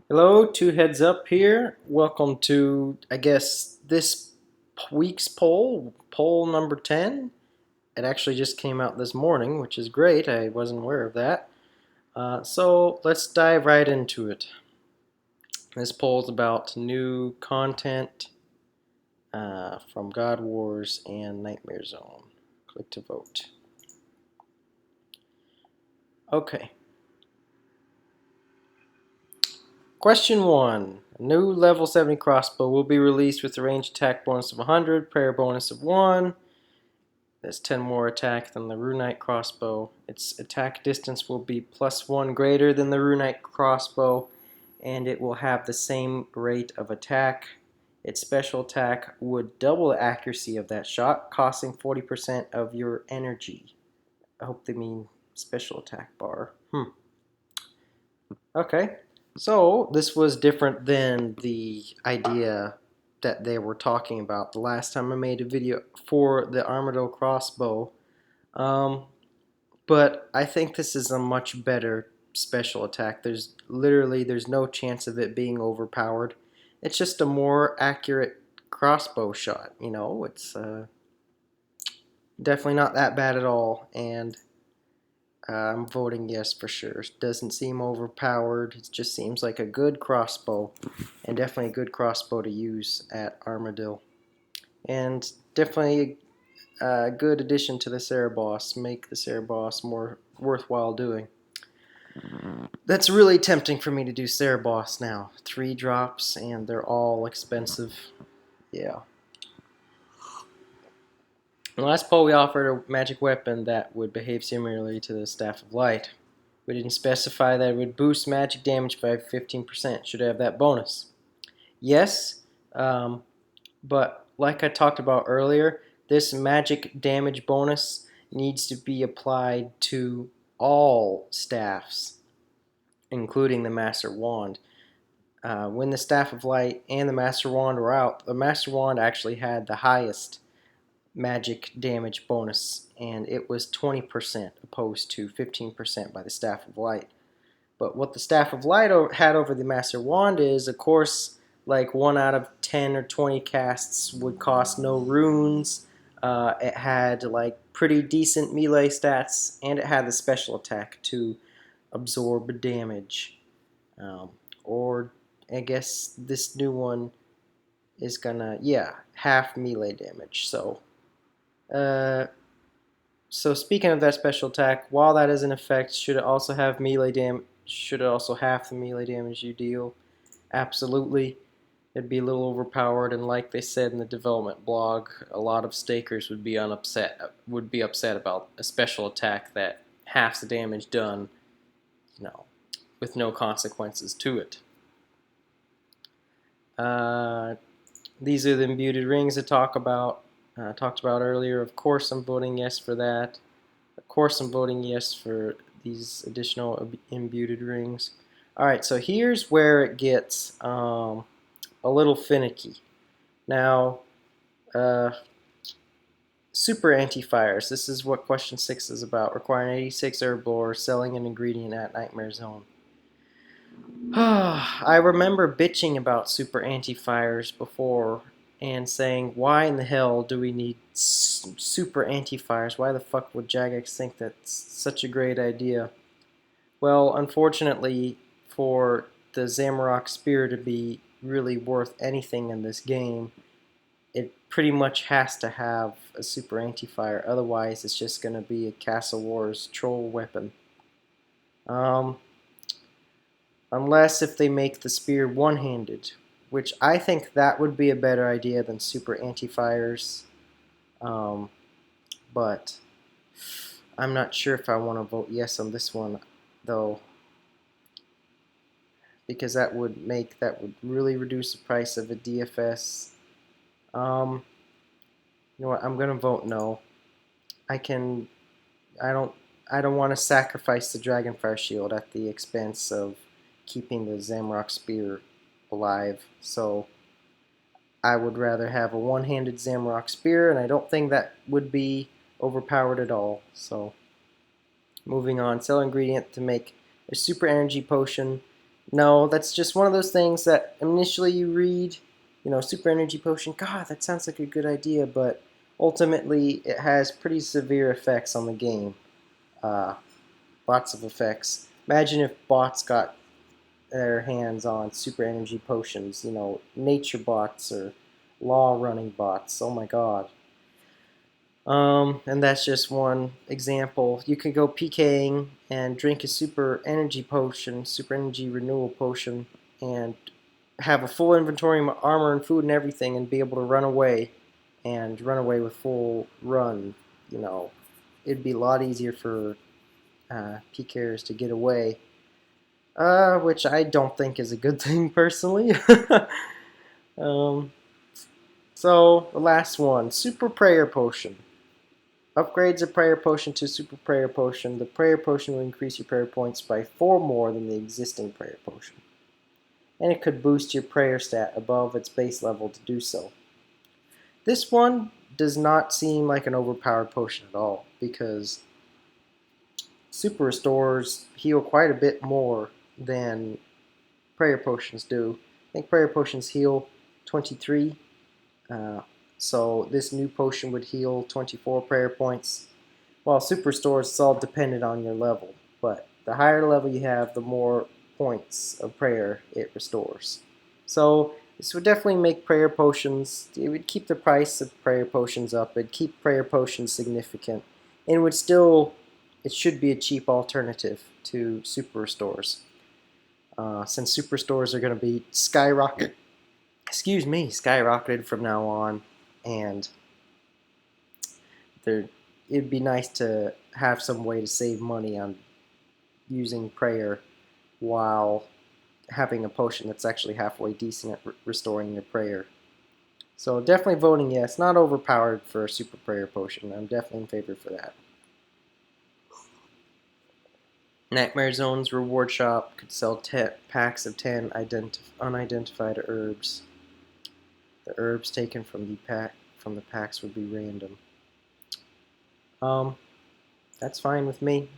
Hello, two heads up here. Welcome to, I guess, this week's poll number 10. It actually just came out this morning, which is great. I wasn't aware of that. So let's dive right into it. This poll is about new content from God Wars and Nightmare Zone. Click to vote. Okay. Question 1. A new level 70 crossbow will be released with a range attack bonus of 100, prayer bonus of 1. There's 10 more attack than the Runite crossbow. Its attack distance will be +1 greater than the Runite crossbow, and it will have the same rate of attack. Its special attack would double the accuracy of that shot, costing 40% of your energy. I hope they mean special attack bar. Okay. So this was different than the idea that they were talking about the last time I made a video for the Armadillo crossbow. Um, but I think this is a much better special attack. There's no chance of it being overpowered. It's just a more accurate crossbow shot. It's definitely not that bad at all, and I'm voting yes for sure. It doesn't seem overpowered. It just seems like a good crossbow, and definitely a good crossbow to use at Armadillo. And definitely a good addition to the Cereboss. Make the Cereboss more worthwhile doing. That's really tempting for me to do Cereboss now. 3 drops, and they're all expensive. Yeah. In the last poll, we offered a magic weapon that would behave similarly to the Staff of Light. We didn't specify that it would boost magic damage by 15%. Should I have that bonus? Yes, but like I talked about earlier, this magic damage bonus needs to be applied to all staffs, including the Master Wand. When the Staff of Light and the Master Wand were out, the Master Wand actually had the highest magic damage bonus, and it was 20% opposed to 15% by the Staff of Light. But what the Staff of Light had over the Master Wand is, of course, like 1 out of 10 or 20 casts would cost no runes. It had like pretty decent melee stats, and it had the special attack to absorb damage. Or I guess this new one is gonna, yeah, half melee damage. Uh, so speaking of that special attack, while that is in effect, should it also have melee damage? Should it also half the melee damage you deal? Absolutely. It'd be a little overpowered, and like they said in the development blog, a lot of stakers would be upset about a special attack that halves the damage done, with no consequences to it. These are the imbued rings I talked about earlier. Of course, I'm voting yes for that. Of course, I'm voting yes for these additional imbued rings. All right, so here's where it gets a little finicky. Now, super anti-fires. This is what question 6 is about. Requiring 86 herb lore, selling an ingredient at Nightmare Zone. I remember bitching about super anti-fires before and saying, why in the hell do we need super anti-fires? Why the fuck would Jagex think that's such a great idea? Well, unfortunately, for the Zamorak Spear to be really worth anything in this game, it pretty much has to have a super anti-fire. Otherwise, it's just going to be a Castle Wars troll weapon. Unless if they make the spear one-handed, which I think that would be a better idea than super anti-fires. But I'm not sure if I want to vote yes on this one, though, because that would really reduce the price of a DFS. You know what? I'm gonna vote no. I can. I don't. I don't want to sacrifice the Dragonfire Shield at the expense of keeping the Zamrock Spear alive. So I would rather have a one-handed Zamrock Spear, and I don't think that would be overpowered at all. So moving on, sell ingredient to make a super energy potion No, that's just one of those things that initially you read, super energy potion. God, that sounds like a good idea, but ultimately it has pretty severe effects on the game. Uh, Lots of effects. Imagine if bots got their hands on super energy potions, nature bots or law running bots. Oh my god. And that's just one example. You could go PKing and drink a super energy potion, super energy renewal potion, and have a full inventory of armor and food and everything, and be able to run away, and run away with full run. It'd be a lot easier for PKers to get away, which I don't think is a good thing personally. um, so the last one, super prayer potion. Upgrades a prayer potion to super prayer potion. The prayer potion will increase your prayer points by 4 more than the existing prayer potion. And it could boost your prayer stat above its base level to do so. This one does not seem like an overpowered potion at all, because super restores heal quite a bit more than prayer potions do. I think prayer potions heal 23, uh, so this new potion would heal 24 prayer points. While super restores, it's all dependent on your level, but the higher level you have, the more points of prayer it restores. So this would definitely make prayer potions, it would keep the price of prayer potions up, it'd keep prayer potions significant, and it should be a cheap alternative to super restores. Since super stores are going to be skyrocketed from now on, and it'd be nice to have some way to save money on using prayer while having a potion that's actually halfway decent at restoring your prayer. So definitely voting yes. Not overpowered for a super prayer potion. I'm definitely in favor for that. Nightmare Zone's reward shop could sell packs of 10 unidentified herbs. The herbs taken from the packs would be random. That's fine with me.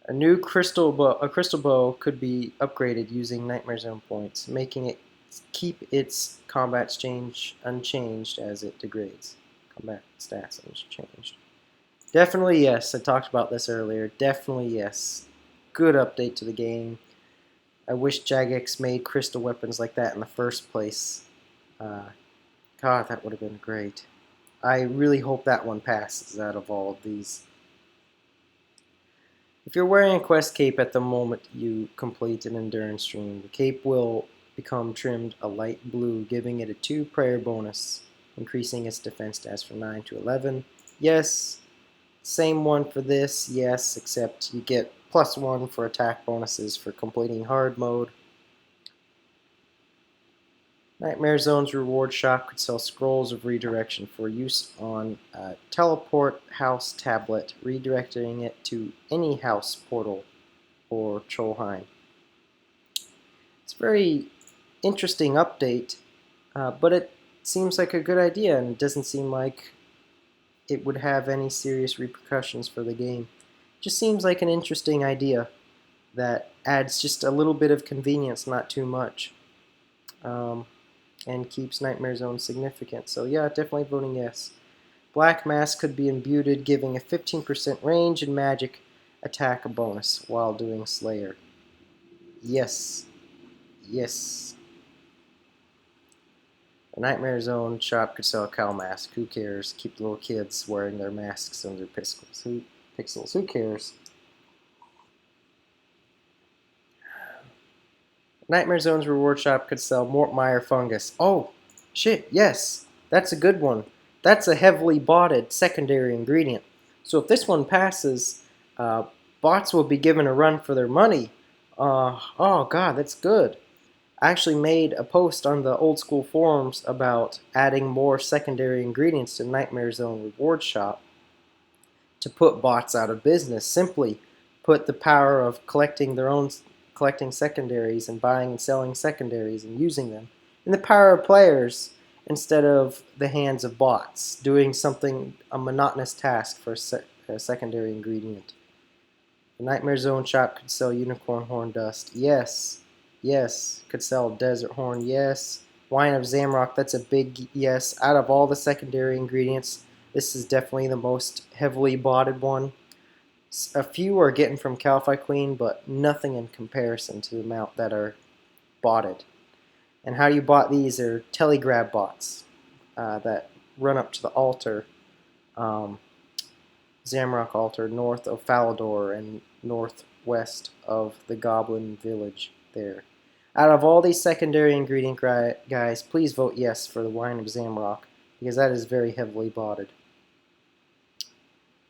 A crystal bow could be upgraded using Nightmare Zone points, making it keep its combat change unchanged as it degrades. Combat stats unchanged. Definitely yes. I talked about this earlier. Definitely yes. Good update to the game. I wish Jagex made crystal weapons like that in the first place. God, that would have been great. I really hope that one passes out of all of these. If you're wearing a quest cape at the moment you complete an endurance stream, the cape will become trimmed a light blue, giving it a 2 prayer bonus, increasing its defense stats from 9 to 11. Yes, same one for this, yes, except you get +1 for attack bonuses for completing hard mode. Nightmare Zone's reward shop could sell scrolls of redirection for use on a teleport house tablet, redirecting it to any house portal or Cholheim. It's a very interesting update, but it seems like a good idea, and it doesn't seem like it would have any serious repercussions for the game. It just seems like an interesting idea that adds just a little bit of convenience, not too much. And keeps Nightmare Zone significant. So yeah, definitely voting yes. Black Mask could be imbued, giving a 15% range and magic attack bonus while doing Slayer. Yes. Yes. The Nightmare Zone shop could sell a cow mask. Who cares? Keep the little kids wearing their masks under pixels. Who cares? Nightmare Zone's reward shop could sell Mortmire fungus. Oh, shit, yes. That's a good one. That's a heavily botted secondary ingredient. So if this one passes, bots will be given a run for their money. Oh god, that's good. I actually made a post on the old school forums about adding more secondary ingredients to Nightmare Zone reward shop to put bots out of business. Simply put the power of collecting secondaries and buying and selling secondaries and using them in the power of players instead of the hands of bots doing a monotonous task for a secondary ingredient. The Nightmare Zone shop could sell unicorn horn dust. Yes. Yes. Could sell desert horn. Yes. Wine of Zamrock. That's a big yes. Out of all the secondary ingredients, this is definitely the most heavily botted one. A few are getting from Calify Queen, but nothing in comparison to the amount that are botted. And how you bought these are telegrab bots that run up to the altar, Zamrock altar, north of Falador and northwest of the Goblin Village there. Out of all these secondary ingredient guys, please vote yes for the Wine of Zamrock, because that is very heavily botted.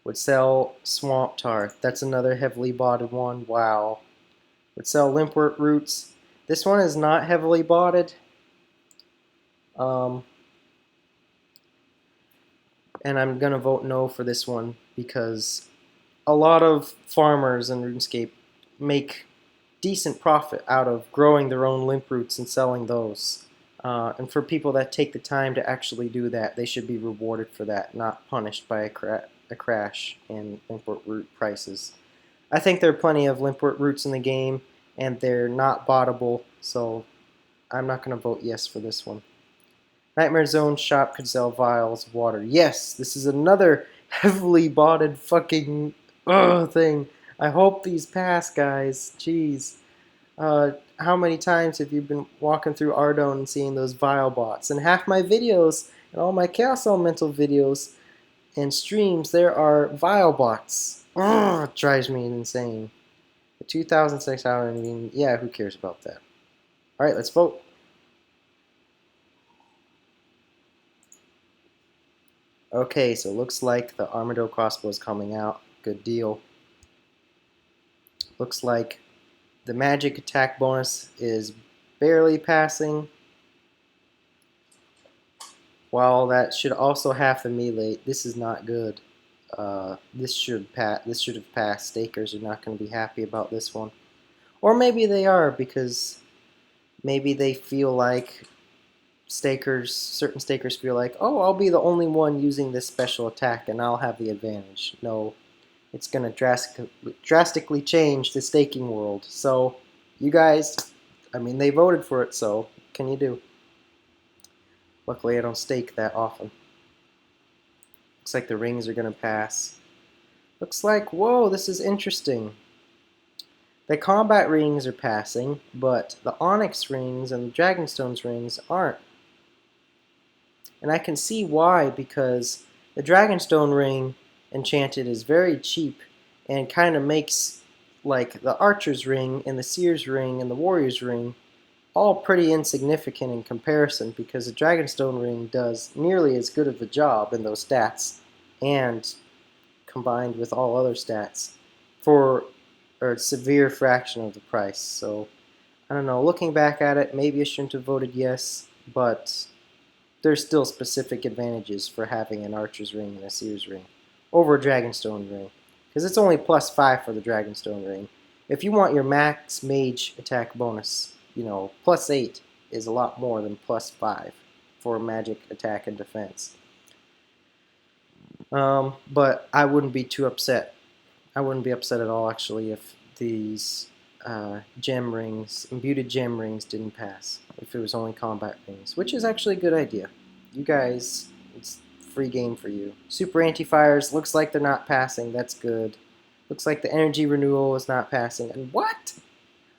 Would sell Swamp Tar. That's another heavily botted one. Wow. Would sell Limpwort Roots. This one is not heavily botted. And I'm going to vote no for this one because a lot of farmers in RuneScape make decent profit out of growing their own limp roots and selling those. And for people that take the time to actually do that, they should be rewarded for that, not punished by a crash in Limpwort root prices. I think there are plenty of Limpwort roots in the game, and they're not bottable, so I'm not going to vote yes for this one. Nightmare Zone shop could sell vials of water. Yes, this is another heavily botted fucking thing. I hope these pass, guys. Jeez. How many times have you been walking through Ardone and seeing those vial bots? And half my videos and all my Chaos Elemental videos and streams, there are vial bots. It drives me insane. The 2006 hour, I mean, yeah, who cares about that? Alright, let's vote. Okay, so it looks like the Armadillo crossbow is coming out. Good deal. Looks like the magic attack bonus is barely passing. While that should also have the melee, this is not good. This should have passed. Stakers are not going to be happy about this one. Or maybe they are, because maybe they feel like certain stakers feel like, oh, I'll be the only one using this special attack and I'll have the advantage. No, it's going to drastically change the staking world. So, you guys, I mean, they voted for it, so what can you do? Luckily, I don't stake that often. Looks like the rings are going to pass. Looks like, whoa, this is interesting. The combat rings are passing, but the Onyx rings and the Dragonstone's rings aren't. And I can see why, because the Dragonstone ring enchanted is very cheap and kind of makes like the Archer's ring and the Seer's ring and the Warrior's ring all pretty insignificant in comparison, because the Dragonstone ring does nearly as good of a job in those stats and combined with all other stats for a severe fraction of the price. So I don't know, looking back at it, maybe I shouldn't have voted yes, but there's still specific advantages for having an Archer's ring and a Seer's ring over a Dragonstone ring, because it's only +5 for the Dragonstone ring. If you want your max mage attack bonus, you know, +8 is a lot more than +5 for magic attack and defense. But I wouldn't be too upset. I wouldn't be upset at all, actually, if these gem rings, imbued gem rings, didn't pass. If it was only combat rings, which is actually a good idea. You guys, it's free game for you. Super anti-fires, looks like they're not passing. That's good. Looks like the energy renewal is not passing. And what?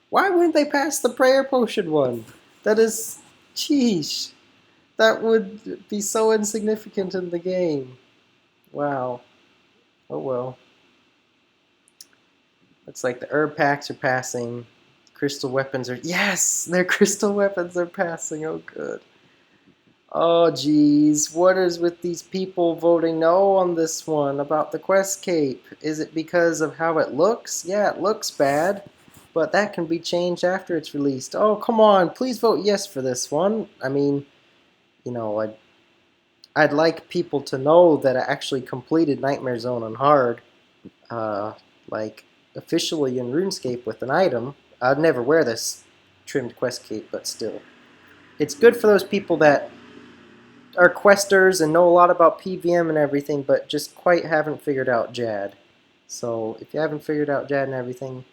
Why wouldn't they pass the prayer potion one? That is, sheesh. That would be so insignificant in the game. Wow. Oh well. Looks like the herb packs are passing. Crystal weapons are... Yes! Their crystal weapons are passing. Oh, good. Oh, geez. What is with these people voting no on this one about the quest cape? Is it because of how it looks? Yeah, it looks bad, but that can be changed after it's released. Oh, come on. Please vote yes for this one. I mean, you know, I'd like people to know that I actually completed Nightmare Zone on hard, like, officially in RuneScape with an item. I'd never wear this trimmed quest cape, but still. It's good for those people that are questers and know a lot about PVM and everything, but just quite haven't figured out Jad. So if you haven't figured out Jad and everything,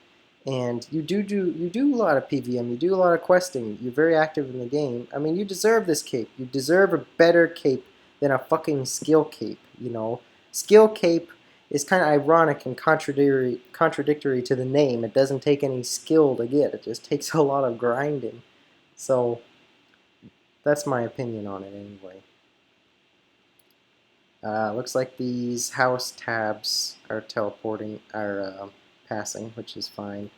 and you do a lot of PVM, you do a lot of questing, you're very active in the game. I mean, you deserve this cape. You deserve a better cape than a fucking skill cape. You know, skill cape is kind of ironic and contradictory to the name. It doesn't take any skill to get. It just takes a lot of grinding. So that's my opinion on it anyway. Looks like these house tabs are passing, which is fine.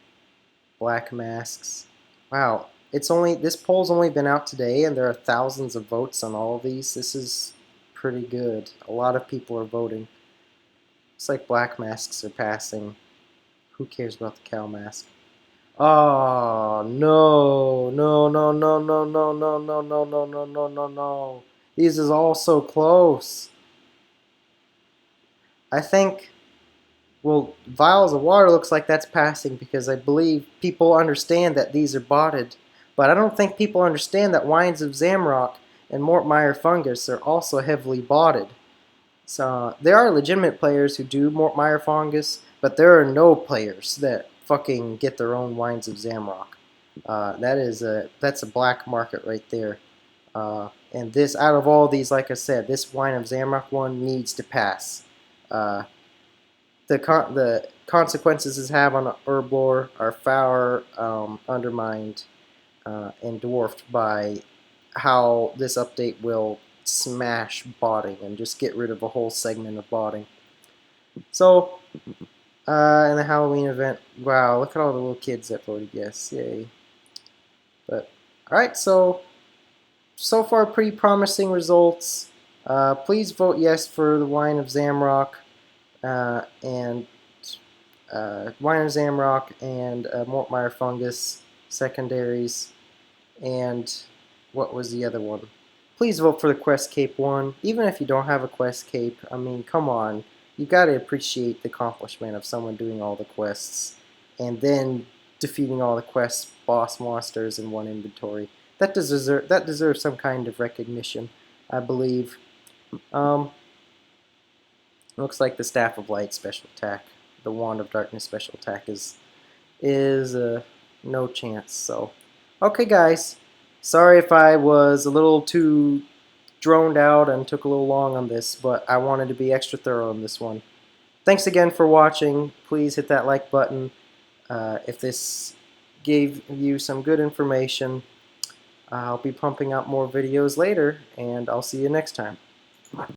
Black masks. Wow, this poll's only been out today, and there are thousands of votes on all of these. This is pretty good. A lot of people are voting. Looks like black masks are passing. Who cares about the cow mask? Oh no, no, no, no, no, no, no, no, no, no, no, no, no, no. These is all so close. I think, well, vials of water looks like that's passing because I believe people understand that these are botted. But I don't think people understand that Wines of Zamrock and Mortmire Fungus are also heavily botted. So there are legitimate players who do Mortmire Fungus, but there are no players that fucking get their own Wines of Zamrock. That's a black market right there. And this, out of all these, like I said, this Wine of Zamrock one needs to pass. The consequences it have on Herblore are far undermined and dwarfed by how this update will smash botting and just get rid of a whole segment of botting. So, in the Halloween event, wow, look at all the little kids that voted yes, yay. But, alright, so far pretty promising results. Please vote yes for the Wine of Zamrock. And Wine of Zamrock and Mortmire Fungus secondaries. And what was the other one? Please vote for the Quest Cape one. Even if you don't have a Quest Cape, I mean, come on. You gotta appreciate the accomplishment of someone doing all the quests and then defeating all the quest boss monsters in one inventory. That deserves some kind of recognition, I believe. Looks like the Staff of Light special attack, the Wand of Darkness special attack is no chance. So, okay, guys. Sorry if I was a little too droned out and took a little long on this, but I wanted to be extra thorough on this one. Thanks again for watching. Please hit that like button if this gave you some good information. I'll be pumping out more videos later, and I'll see you next time.